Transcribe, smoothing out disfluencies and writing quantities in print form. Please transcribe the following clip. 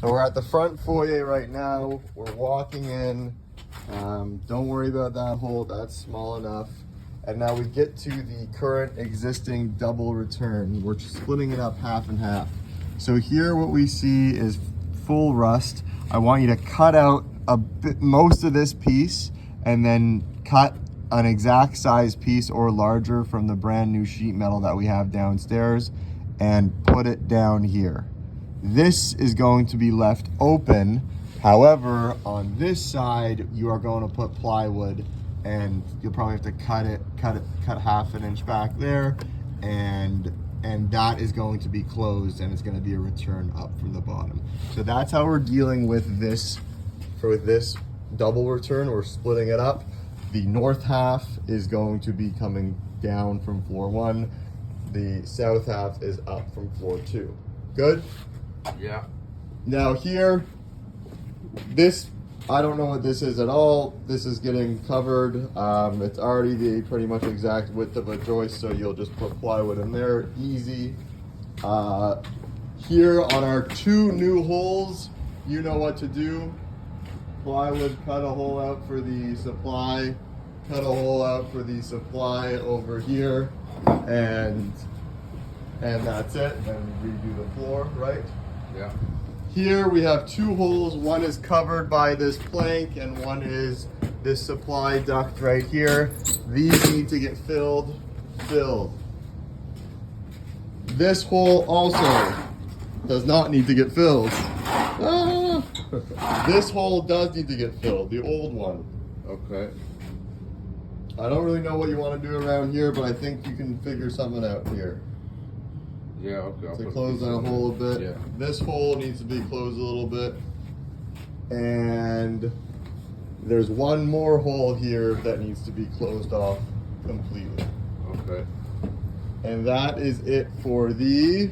So we're at the front foyer right now. We're walking in. Don't worry about that hole, that's small enough. And now we get to the current existing double return. We're splitting it up half and half. So here what we see is full rust. I want you to cut out most of this piece and then cut an exact size piece or larger from the brand new sheet metal that we have downstairs and put it down here. This is going to be left open. However, on this side, you are going to put plywood, and you'll probably have to cut half an inch back there, and that is going to be closed, and it's going to be a return up from the bottom. So that's how we're dealing with this. For this double return, we're splitting it up. The north half is going to be coming down from floor 1. The south half is up from floor 2. Good? Yeah. Now here, this, I don't know what this is at all. This is getting covered. It's already the pretty much exact width of a joist, so you'll just put plywood in there, easy. Here on our 2 new holes, you know what to do. Plywood, cut a hole out for the supply, cut a hole out for the supply over here, and that's it. And redo the floor, right? Yeah. Here we have 2 holes. One is covered by this plank and one is this supply duct right here. These need to get filled. This hole also does not need to get filled. Ah! This hole does need to get filled, the old one. Okay. I don't really know what you want to do around here, but I think you can figure something out here. Yeah, okay. To close that hole a bit. Yeah. This hole needs to be closed a little bit. And there's one more hole here that needs to be closed off completely. Okay. And that is it for the